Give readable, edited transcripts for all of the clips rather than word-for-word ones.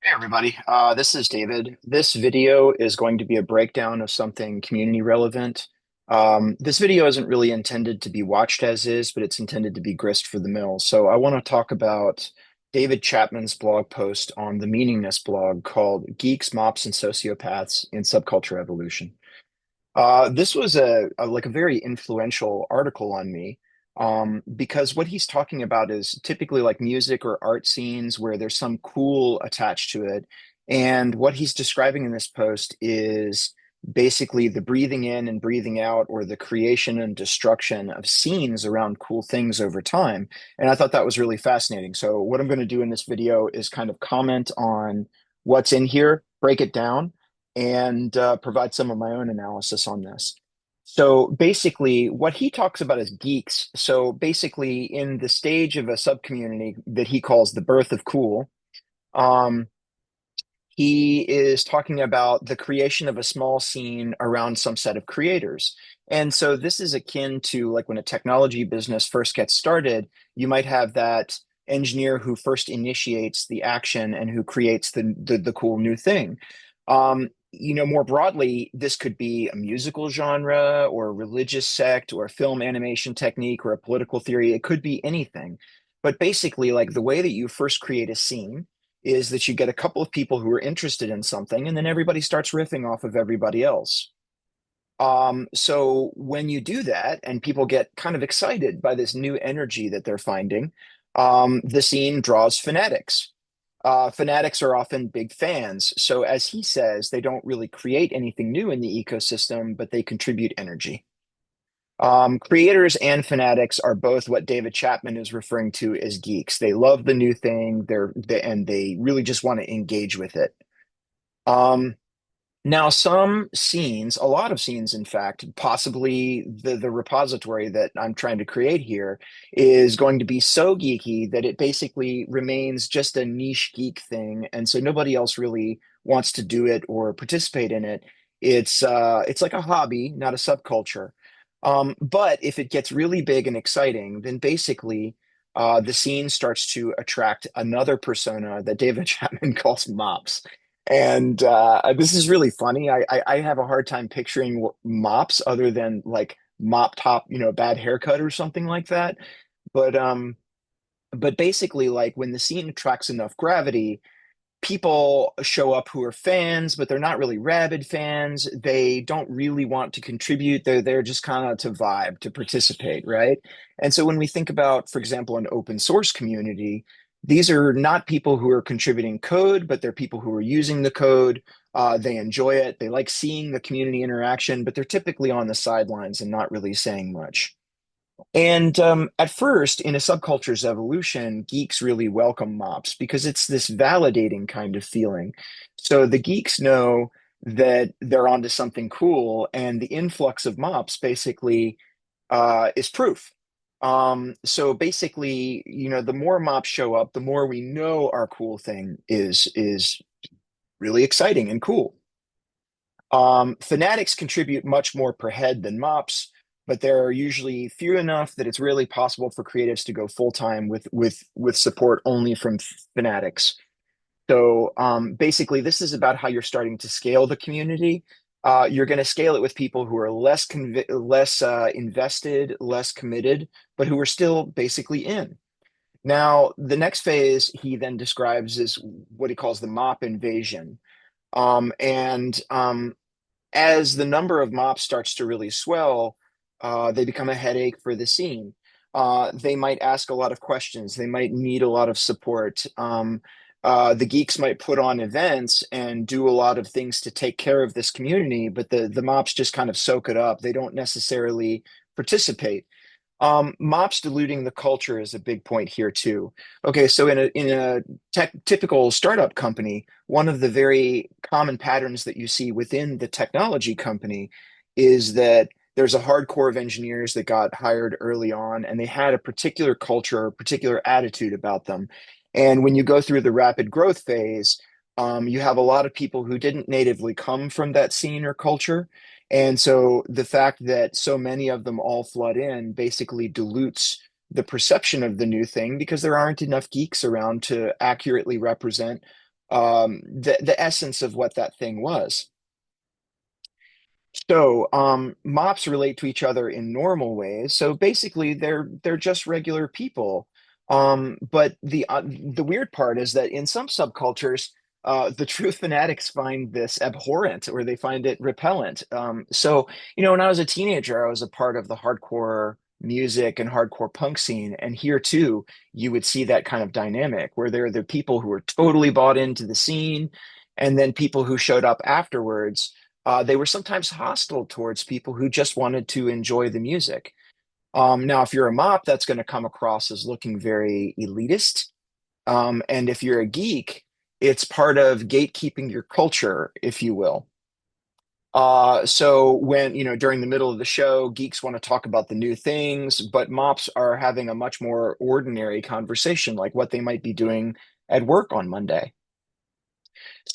Hey everybody, this is David. This video is going to be a breakdown of something community relevant. This video isn't really intended to be watched as is, but it's intended to be grist for the mill. So I want to talk about David Chapman's blog post on the Meaningness blog called Geeks, Mops, and Sociopaths in Subculture Evolution. This was like a very influential article on me, because what he's talking about is typically like music or art scenes where there's some cool attached to it. And what he's describing in this post is basically the breathing in and breathing out, or the creation and destruction of scenes around cool things over time. And I thought that was really fascinating. So what I'm going to do in this video is kind of comment on what's in here, break it down, and provide some of my own analysis on this. So basically, what he talks about is geeks. So basically, in the stage of a subcommunity that he calls the birth of cool, um, he is talking about the creation of a small scene around some set of creators. And so this is akin to like when a technology business first gets started, you might have that engineer who first initiates the action and who creates the cool new thing. More broadly, this could be a musical genre or a religious sect or a film animation technique or a political theory. It could be anything. But basically, like the way that you first create a scene is that you get a couple of people who are interested in something, and then everybody starts riffing off of everybody else. So when you do that and people get kind of excited by this new energy that they're finding, the scene draws fanatics. Fanatics are often big fans. So as he says, they don't really create anything new in the ecosystem, but they contribute energy. Creators and fanatics are both what David Chapman is referring to as geeks. They love the new thing. And they really just want to engage with it. Um, Now, some scenes, a lot of scenes, in fact, possibly the repository that I'm trying to create here is going to be so geeky that it basically remains just a niche geek thing, and so nobody else really wants to do it or participate in it. It's like a hobby, not a subculture. But if it gets really big and exciting, then basically the scene starts to attract another persona that David Chapman calls mops. And this is really funny. I have a hard time picturing mops other than like mop top, bad haircut or something like that. But um, but basically, like when the scene attracts enough gravity, people show up who are fans, but they're not really rabid fans. They don't really want to contribute. They're there just kind of to vibe, to participate, right? And so when we think about, for example, an open source community, these are not people who are contributing code, but they're people who are using the code. They enjoy it. They like seeing the community interaction, but they're typically on the sidelines and not really saying much. And at first, in a subculture's evolution, geeks really welcome mops because it's this validating kind of feeling. So the geeks know that they're onto something cool, and the influx of mops basically is proof. So basically, the more mops show up, the more we know our cool thing is really exciting and cool. Fanatics contribute much more per head than mops, but there are usually few enough that it's really possible for creatives to go full time with support only from fanatics. So basically, this is about how you're starting to scale the community. You're going to scale it with people who are less invested, less committed, but who are still basically in. Now, the next phase he then describes is what he calls the mop invasion. And as the number of mops starts to really swell, they become a headache for the scene. They might ask a lot of questions. They might need a lot of support. The geeks might put on events and do a lot of things to take care of this community, but the mops just kind of soak it up. They don't necessarily participate. Mops diluting the culture is a big point here too. Okay, so in a typical startup company, one of the very common patterns that you see within the technology company is that there's a hard core of engineers that got hired early on, and they had a particular culture, a particular attitude about them. And when you go through the rapid growth phase, you have a lot of people who didn't natively come from that scene or culture, and so the fact that so many of them all flood in basically dilutes the perception of the new thing because there aren't enough geeks around to accurately represent the essence of what that thing was. So, mops relate to each other in normal ways. So basically, they're just regular people. But the weird part is that in some subcultures, the true fanatics find this abhorrent, or they find it repellent. When I was a teenager, I was a part of the hardcore music and hardcore punk scene, and here too, you would see that kind of dynamic where there are the people who are totally bought into the scene, and then people who showed up afterwards, they were sometimes hostile towards people who just wanted to enjoy the music. Now, if you're a mop, that's going to come across as looking very elitist. And if you're a geek, it's part of gatekeeping your culture, if you will. So when, during the middle of the show, geeks want to talk about the new things, but mops are having a much more ordinary conversation, like what they might be doing at work on Monday.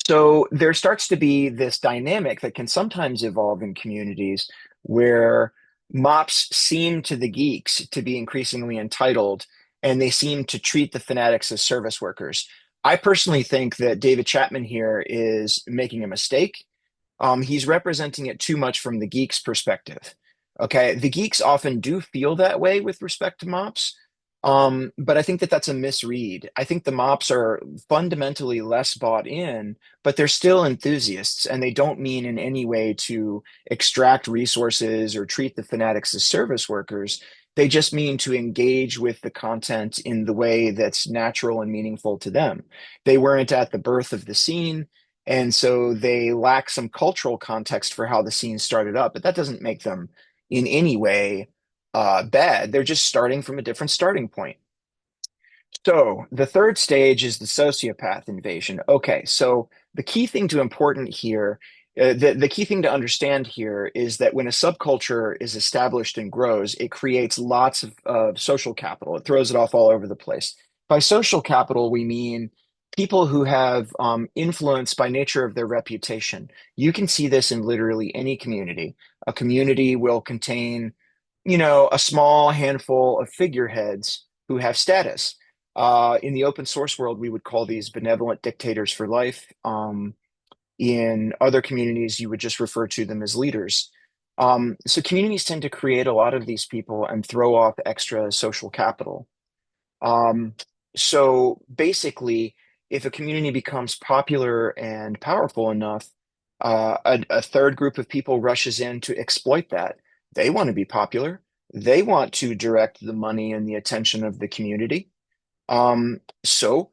So there starts to be this dynamic that can sometimes evolve in communities where mops seem to the geeks to be increasingly entitled, and they seem to treat the fanatics as service workers. I personally think that David Chapman here is making a mistake. He's representing it too much from the geeks' perspective. Okay, the geeks often do feel that way with respect to mops, but I think that that's a misread. I think the mops are fundamentally less bought in, but they're still enthusiasts, and they don't mean in any way to extract resources or treat the fanatics as service workers. They just mean to engage with the content in the way that's natural and meaningful to them. They weren't at the birth of the scene. And so they lack some cultural context for how the scene started up, but that doesn't make them in any way bad. They're just starting from a different starting point. So the third stage is the sociopath invasion. Okay, so the key thing to important here, the key thing to understand here is that when a subculture is established and grows, it creates lots of social capital. It throws it off all over the place. By social capital, we mean people who have influence by nature of their reputation. You can see this in literally any community. A community will contain, a small handful of figureheads who have status. In the open source world, we would call these benevolent dictators for life. In other communities, you would just refer to them as leaders. So communities tend to create a lot of these people and throw off extra social capital. Um, so basically, if a community becomes popular and powerful enough, a third group of people rushes in to exploit that. They want to be popular. They want to direct the money and the attention of the community. So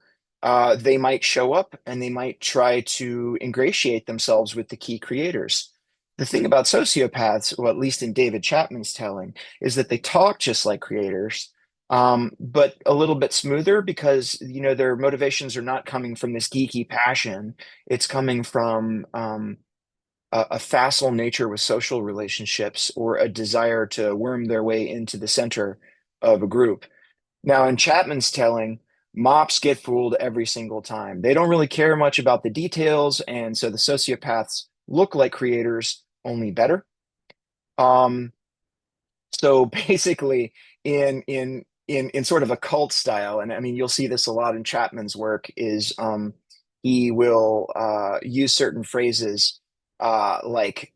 they might show up and they might try to ingratiate themselves with the key creators. The thing about sociopaths, well, at least in David Chapman's telling, is that they talk just like creators, but a little bit smoother because, their motivations are not coming from this geeky passion. It's coming from a facile nature with social relationships or a desire to worm their way into the center of a group. Now, in Chapman's telling, mops get fooled every single time. They don't really care much about the details, and so the sociopaths look like creators, only better. Um, so basically, in sort of a cult style, and I mean you'll see this a lot in Chapman's work, is he will use certain phrases like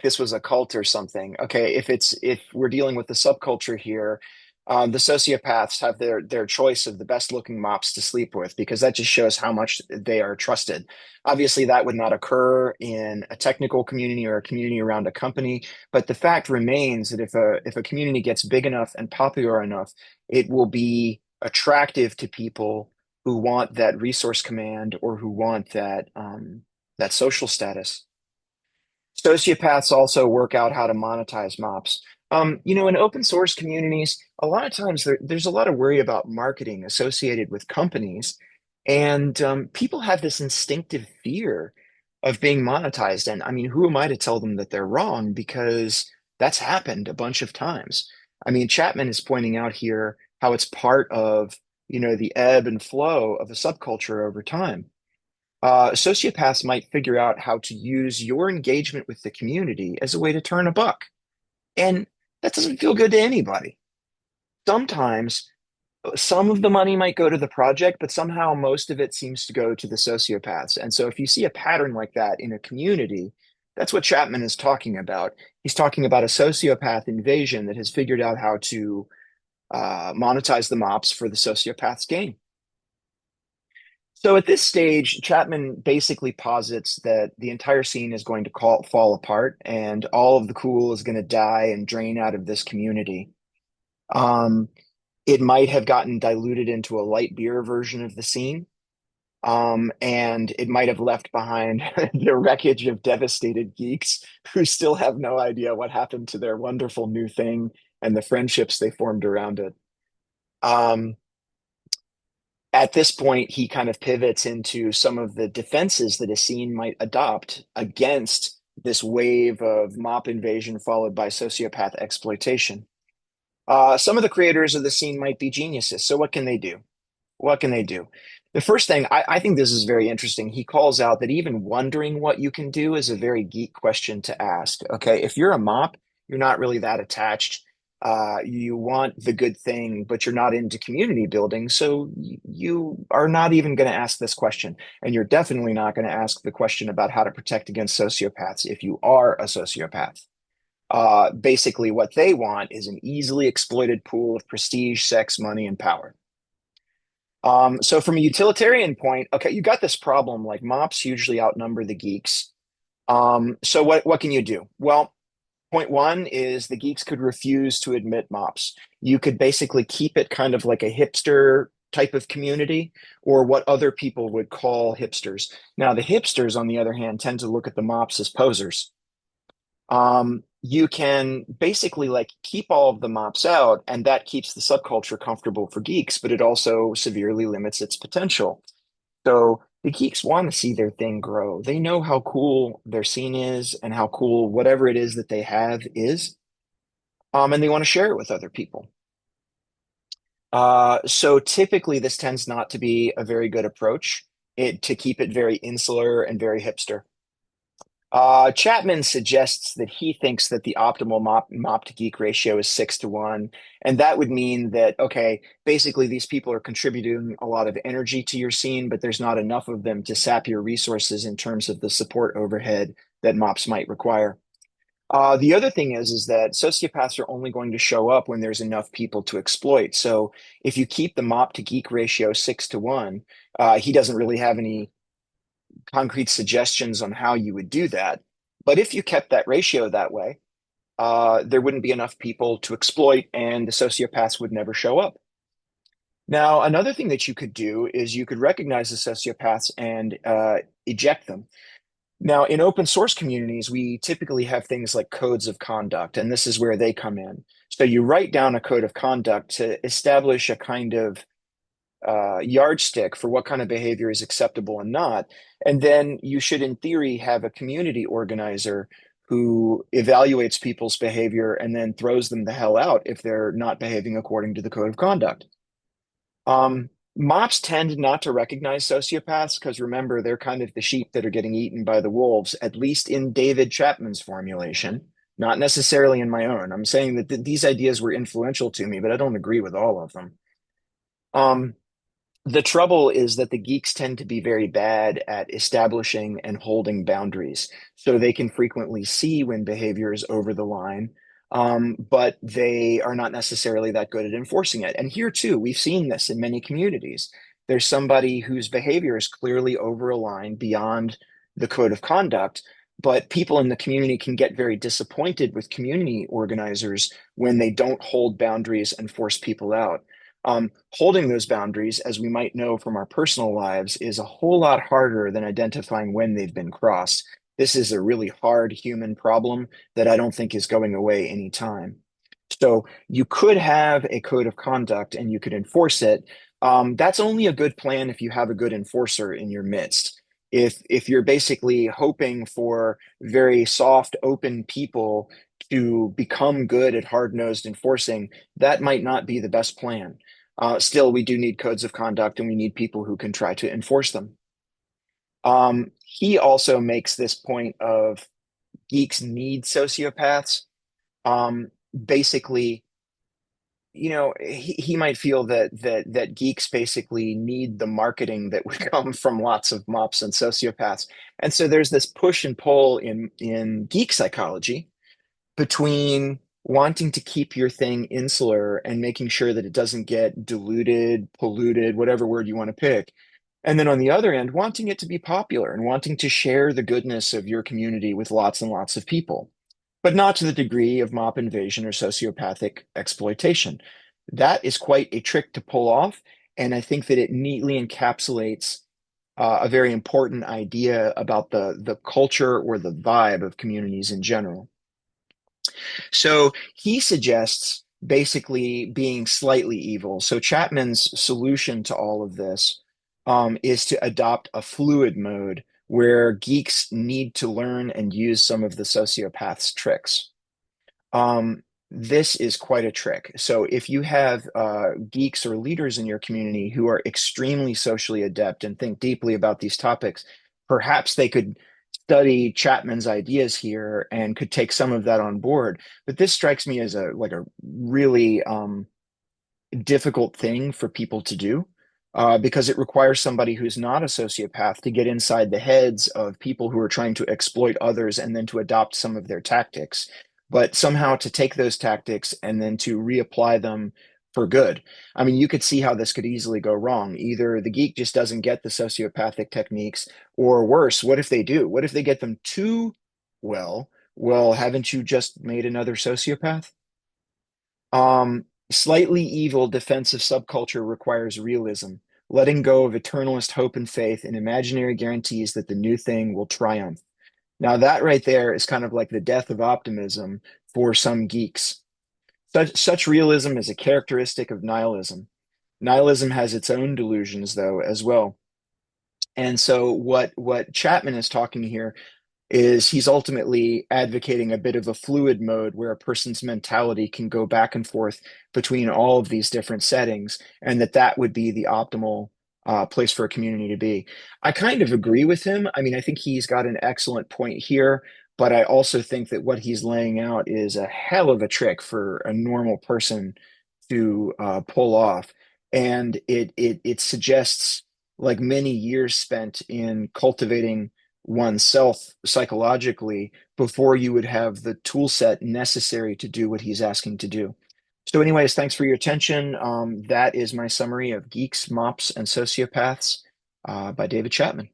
this was a cult or something. Okay, if we're dealing with the subculture here, the sociopaths have their choice of the best looking mops to sleep with because that just shows how much they are trusted. Obviously, that would not occur in a technical community or a community around a company, but the fact remains that if a community gets big enough and popular enough, it will be attractive to people who want that resource command or who want that social status. Sociopaths also work out how to monetize mops. In open source communities, a lot of times there's a lot of worry about marketing associated with companies, and people have this instinctive fear of being monetized. And I mean, who am I to tell them that they're wrong? Because that's happened a bunch of times. I mean, Chapman is pointing out here how it's part of, the ebb and flow of a subculture over time. Sociopaths might figure out how to use your engagement with the community as a way to turn a buck. And that doesn't feel good to anybody. Sometimes Some of the money might go to the project, but somehow most of it seems to go to the sociopaths. And so if you see a pattern like that in a community, that's what Chapman is talking about. He's talking about a sociopath invasion that has figured out how to monetize the mops for the sociopath's gain. So at this stage, Chapman basically posits that the entire scene is going to fall apart and all of the cool is going to die and drain out of this community. Um, it might have gotten diluted into a light beer version of the scene. And it might have left behind the wreckage of devastated geeks who still have no idea what happened to their wonderful new thing and the friendships they formed around it. Um, at this point, he kind of pivots into some of the defenses that a scene might adopt against this wave of mop invasion followed by sociopath exploitation. Some of the creators of the scene might be geniuses. So what can they do? What can they do? The first thing, I think this is very interesting. He calls out that even wondering what you can do is a very geek question to ask. Okay, if you're a mop, you're not really that attached. You want the good thing, but you're not into community building. So you are not even going to ask this question. And you're definitely not going to ask the question about how to protect against sociopaths if you are a sociopath. Basically, what they want is an easily exploited pool of prestige, sex, money, and power. So from a utilitarian point, okay, you got this problem like mops usually outnumber the geeks. So what can you do? Well, point one is the geeks could refuse to admit mops. You could basically keep it kind of like a hipster type of community or what other people would call hipsters. Now, the hipsters, on the other hand, tend to look at the mops as posers. You can basically like keep all of the mops out, and that keeps the subculture comfortable for geeks, but it also severely limits its potential. So the geeks want to see their thing grow. They know how cool their scene is and how cool whatever it is that they have is, and they want to share it with other people. So typically, this tends not to be a very good approach. To keep it very insular and very hipster. Chapman suggests that he thinks that the optimal mop to geek ratio is 6 to 1. And that would mean that, okay, basically these people are contributing a lot of energy to your scene, but there's not enough of them to sap your resources in terms of the support overhead that mops might require. The other thing is that sociopaths are only going to show up when there's enough people to exploit. So if you keep the mop to geek ratio 6 to 1, he doesn't really have any concrete suggestions on how you would do that. But if you kept that ratio that way, there wouldn't be enough people to exploit, and the sociopaths would never show up. Now, another thing that you could do is you could recognize the sociopaths and eject them. Now, in open source communities, we typically have things like codes of conduct, and this is where they come in. So you write down a code of conduct to establish a kind of yardstick for what kind of behavior is acceptable and not. And then you should, in theory, have a community organizer who evaluates people's behavior and then throws them the hell out if they're not behaving according to the code of conduct. Mops tend not to recognize sociopaths because remember, they're kind of the sheep that are getting eaten by the wolves, at least in David Chapman's formulation, not necessarily in my own. I'm saying that these ideas were influential to me, but I don't agree with all of them. Um, the trouble is that the geeks tend to be very bad at establishing and holding boundaries. So they can frequently see when behavior is over the line, but they are not necessarily that good at enforcing it. And here too, we've seen this in many communities. There's somebody whose behavior is clearly over a line beyond the code of conduct, but people in the community can get very disappointed with community organizers when they don't hold boundaries and force people out. Holding those boundaries, as we might know from our personal lives, is a whole lot harder than identifying when they've been crossed. This is a really hard human problem that I don't think is going away anytime. So you could have a code of conduct and you could enforce it. That's only a good plan if you have a good enforcer in your midst. If you're basically hoping for very soft, open people to become good at hard-nosed enforcing, that might not be the best plan. Still, we do need codes of conduct and we need people who can try to enforce them. He also makes this point of geeks need sociopaths. Basically, he might feel that geeks basically need the marketing that would come from lots of mops and sociopaths. And so there's this push and pull in geek psychology between wanting to keep your thing insular and making sure that it doesn't get diluted, polluted, whatever word you want to pick. And then on the other end, wanting it to be popular and wanting to share the goodness of your community with lots and lots of people, but not to the degree of mop invasion or sociopathic exploitation. That is quite a trick to pull off. And I think that it neatly encapsulates a very important idea about the culture or the vibe of communities in general. So he suggests basically being slightly evil. So Chapman's solution to all of this is to adopt a fluid mode where geeks need to learn and use some of the sociopath's tricks. This is quite a trick. So if you have geeks or leaders in your community who are extremely socially adept and think deeply about these topics, perhaps they could study Chapman's ideas here and could take some of that on board. But this strikes me as a really difficult thing for people to do because it requires somebody who's not a sociopath to get inside the heads of people who are trying to exploit others and then to adopt some of their tactics, but somehow to take those tactics and then to reapply them for good. I mean, you could see how this could easily go wrong. Either the geek just doesn't get the sociopathic techniques, or worse, what if they do? What if they get them too well? Well, haven't you just made another sociopath? Slightly evil defensive subculture requires realism, letting go of eternalist hope and faith in imaginary guarantees that the new thing will triumph. Now, that right there is kind of like the death of optimism for some geeks. Such realism is a characteristic of nihilism. Nihilism has its own delusions, though, as well. And so, what Chapman is talking here is he's ultimately advocating a bit of a fluid mode where a person's mentality can go back and forth between all of these different settings, and that would be the optimal place for a community to be. I kind of agree with him. I mean, I think he's got an excellent point here, but I also think that what he's laying out is a hell of a trick for a normal person to pull off, and it suggests like many years spent in cultivating oneself psychologically before you would have the tool set necessary to do what he's asking to do. So, anyways, thanks for your attention. That is my summary of Geeks, Mops, and Sociopaths by David Chapman.